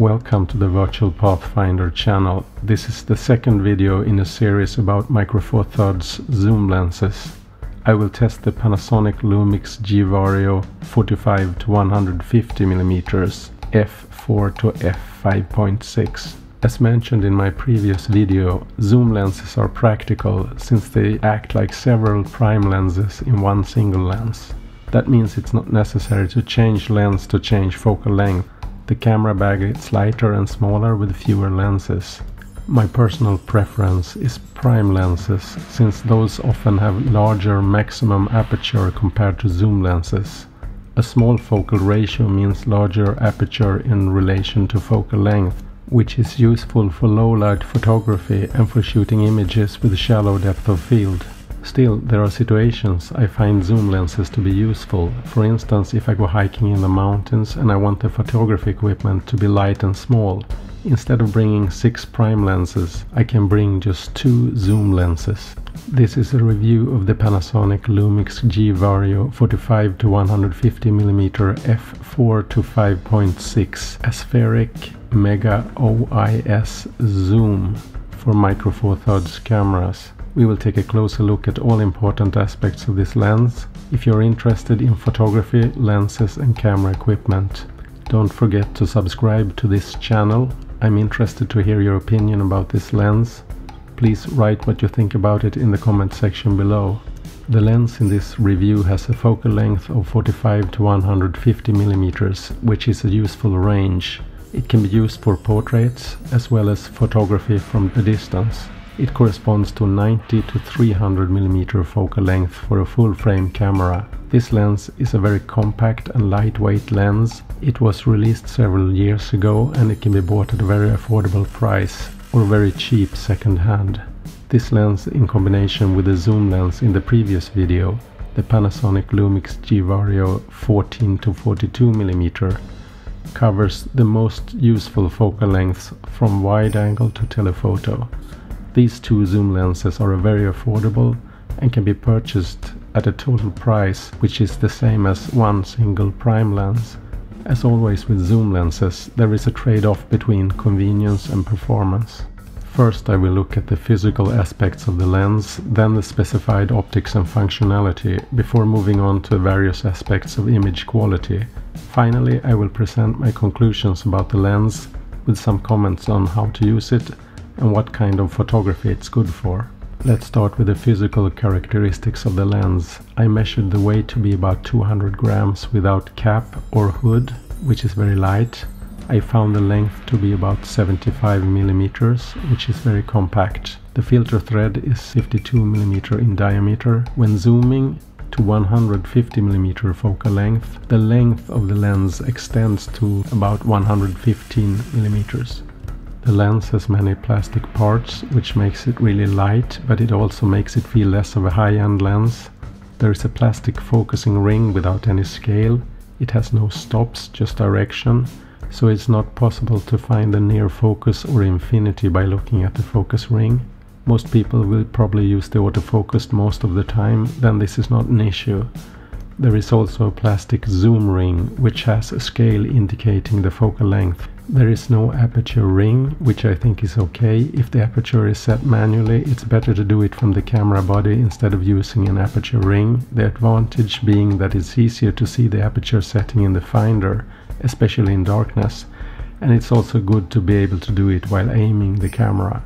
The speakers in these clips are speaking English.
Welcome to the Virtual Pathfinder channel. This is the second video in a series about Micro Four Thirds zoom lenses. I will test the Panasonic Lumix Vario 45 to 150 mm f4 to f5.6. As mentioned in my previous video, zoom lenses are practical since they act like several prime lenses in one single lens. That means it's not necessary to change lens to change focal length. The camera bag gets lighter and smaller with fewer lenses. My personal preference is prime lenses, since those often have larger maximum aperture compared to zoom lenses. A small focal ratio means larger aperture in relation to focal length, which is useful for low light photography and for shooting images with shallow depth of field. Still, there are situations I find zoom lenses to be useful. For instance, if I go hiking in the mountains and I want the photography equipment to be light and small. Instead of bringing 6 prime lenses, I can bring just 2 zoom lenses. This is a review of the Panasonic Lumix Vario 45 to 150 mm f4 to 5.6 aspheric mega OIS zoom for Micro Four Thirds cameras. We will take a closer look at all important aspects of this lens. If you're interested in photography, lenses and camera equipment, don't forget to subscribe to this channel. I'm interested to hear your opinion about this lens. Please write what you think about it in the comment section below. The lens in this review has a focal length of 45 to 150 mm, which is a useful range. It can be used for portraits as well as photography from a distance. It corresponds to 90 to 300 mm focal length for a full-frame camera. This lens is a very compact and lightweight lens. It was released several years ago and it can be bought at a very affordable price or very cheap second-hand. This lens, in combination with the zoom lens in the previous video, the Panasonic Lumix Vario 14 to 42 mm, covers the most useful focal lengths from wide angle to telephoto. These 2 zoom lenses are very affordable and can be purchased at a total price which is the same as one single prime lens. As always with zoom lenses, there is a trade-off between convenience and performance. First I will look at the physical aspects of the lens, then the specified optics and functionality, before moving on to various aspects of image quality. Finally, I will present my conclusions about the lens with some comments on how to use it and what kind of photography it's good for. Let's start with the physical characteristics of the lens. I measured the weight to be about 200 grams without cap or hood, which is very light. I found the length to be about 75 mm, which is very compact. The filter thread is 52 mm in diameter. When zooming to 150 mm focal length, the length of the lens extends to about 115 mm. The lens has many plastic parts, which makes it really light, but it also makes it feel less of a high-end lens. There is a plastic focusing ring without any scale. It has no stops, just direction, so it's not possible to find the near focus or infinity by looking at the focus ring. Most people will probably use the autofocus most of the time, then this is not an issue. There is also a plastic zoom ring, which has a scale indicating the focal length. There is no aperture ring, which I think is okay. If the aperture is set manually, it's better to do it from the camera body instead of using an aperture ring. The advantage being that it's easier to see the aperture setting in the finder, especially in darkness, and it's also good to be able to do it while aiming the camera.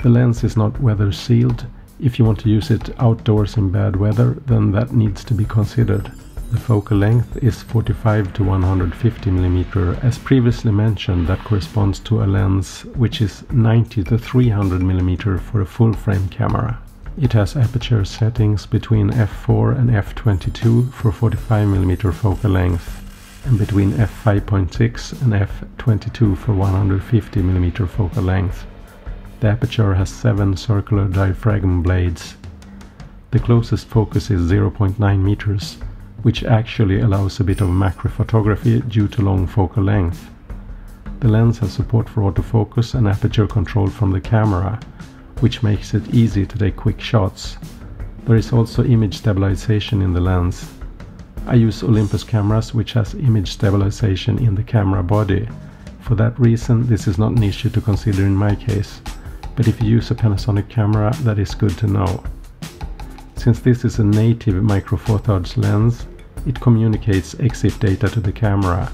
The lens is not weather sealed. If you want to use it outdoors in bad weather, then that needs to be considered. The focal length is 45 to 150 mm. As previously mentioned, that corresponds to a lens which is 90 to 300 mm for a full-frame camera. It has aperture settings between f4 and f22 for 45 mm focal length, and between f5.6 and f22 for 150 mm focal length. The aperture has 7 circular diaphragm blades. The closest focus is 0.9 meters, which actually allows a bit of macro photography due to long focal length. The lens has support for autofocus and aperture control from the camera, which makes it easy to take quick shots. There is also image stabilization in the lens. I use Olympus cameras, which has image stabilization in the camera body. For that reason, this is not an issue to consider in my case, but if you use a Panasonic camera, that is good to know. Since this is a native Micro Four Thirds lens, it communicates EXIF data to the camera.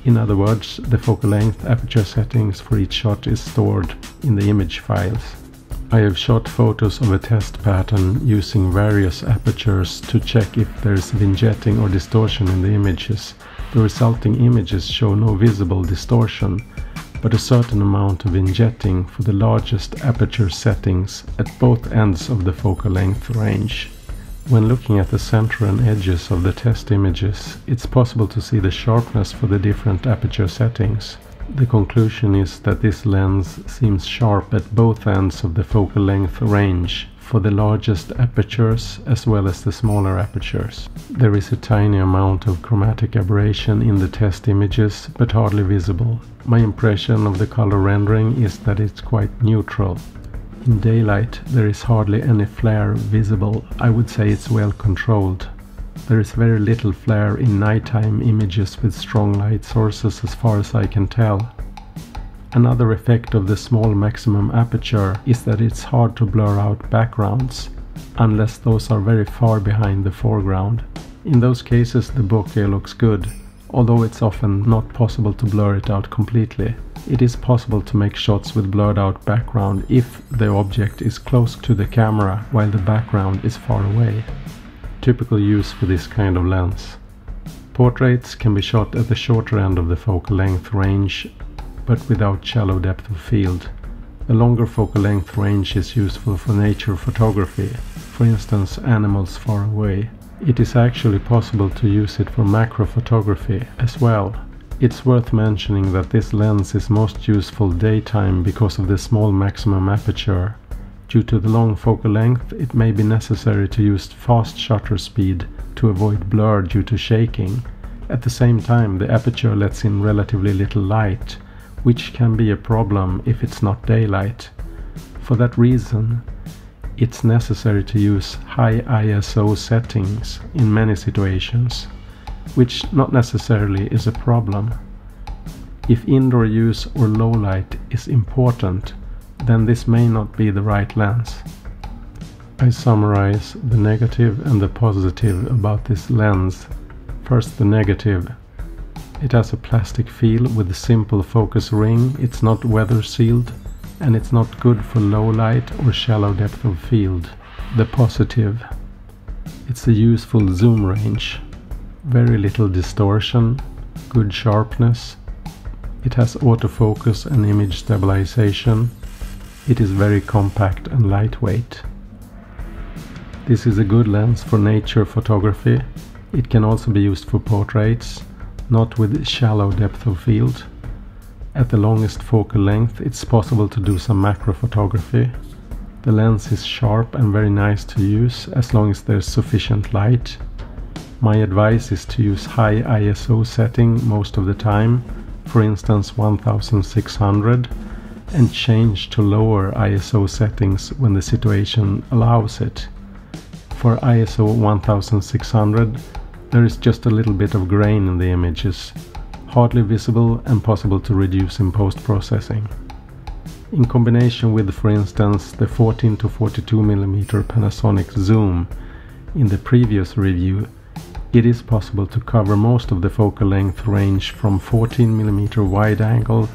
In other words, the focal length aperture settings for each shot is stored in the image files. I have shot photos of a test pattern using various apertures to check if there is vignetting or distortion in the images. The resulting images show no visible distortion, but a certain amount of vignetting for the largest aperture settings at both ends of the focal length range. When looking at the center and edges of the test images, it's possible to see the sharpness for the different aperture settings. The conclusion is that this lens seems sharp at both ends of the focal length range for the largest apertures as well as the smaller apertures. There is a tiny amount of chromatic aberration in the test images, but hardly visible. My impression of the color rendering is that it's quite neutral. In daylight there is hardly any flare visible. I would say it's well controlled. There is very little flare in nighttime images with strong light sources as far as I can tell. Another effect of the small maximum aperture is that it's hard to blur out backgrounds, unless those are very far behind the foreground. In those cases the bokeh looks good, although it's often not possible to blur it out completely. It is possible to make shots with blurred out background if the object is close to the camera while the background is far away. Typical use for this kind of lens. Portraits can be shot at the shorter end of the focal length range, but without shallow depth of field. The longer focal length range is useful for nature photography, for instance animals far away. It is actually possible to use it for macro photography as well. It's worth mentioning that this lens is most useful daytime because of the small maximum aperture. Due to the long focal length, it may be necessary to use fast shutter speed to avoid blur due to shaking. At the same time, the aperture lets in relatively little light, which can be a problem if it's not daylight. For that reason, it's necessary to use high ISO settings in many situations, which not necessarily is a problem. If indoor use or low light is important, then this may not be the right lens. I summarize the negative and the positive about this lens. First, the negative. It has a plastic feel with a simple focus ring, it's not weather sealed, and it's not good for low light or shallow depth of field. The positive. It's a useful zoom range. Very little distortion, good sharpness. It has autofocus and image stabilization. It is very compact and lightweight. This is a good lens for nature photography. It can also be used for portraits, not with shallow depth of field. At the longest focal length it's possible to do some macro photography. The lens is sharp and very nice to use as long as there's sufficient light. My advice is to use high ISO setting most of the time, for instance 1600, and change to lower ISO settings when the situation allows it. For ISO 1600 there is just a little bit of grain in the images, hardly visible and possible to reduce in post-processing. In combination with, for instance, the 14 to 42mm Panasonic zoom in the previous review, it is possible to cover most of the focal length range from 14mm wide angle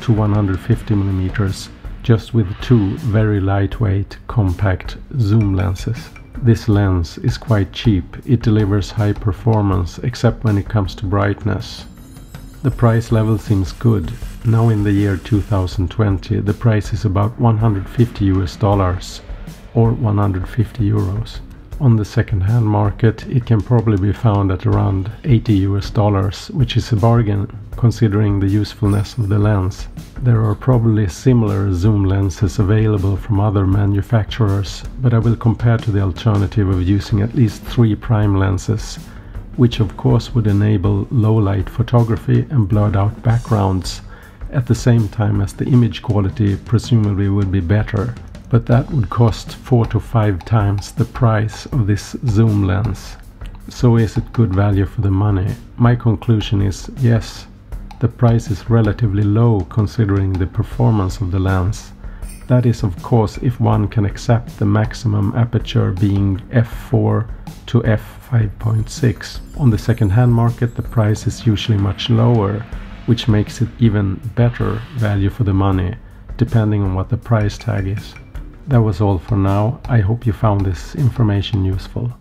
to 150mm just with two very lightweight compact zoom lenses. This lens is quite cheap. It delivers high performance except when it comes to brightness. The price level seems good. Now in the year 2020 the price is about $150 or 150 euros. On the second-hand market it can probably be found at around $80, which is a bargain considering the usefulness of the lens. There are probably similar zoom lenses available from other manufacturers, but I will compare to the alternative of using at least 3 prime lenses, which of course would enable low-light photography and blurred out backgrounds at the same time as the image quality presumably would be better. But that would cost 4 to 5 times the price of this zoom lens. So is it good value for the money? My conclusion is yes, the price is relatively low considering the performance of the lens. That is of course if one can accept the maximum aperture being f4 to f5.6. On the second-hand market the price is usually much lower, which makes it even better value for the money, depending on what the price tag is. That was all for now. I hope you found this information useful.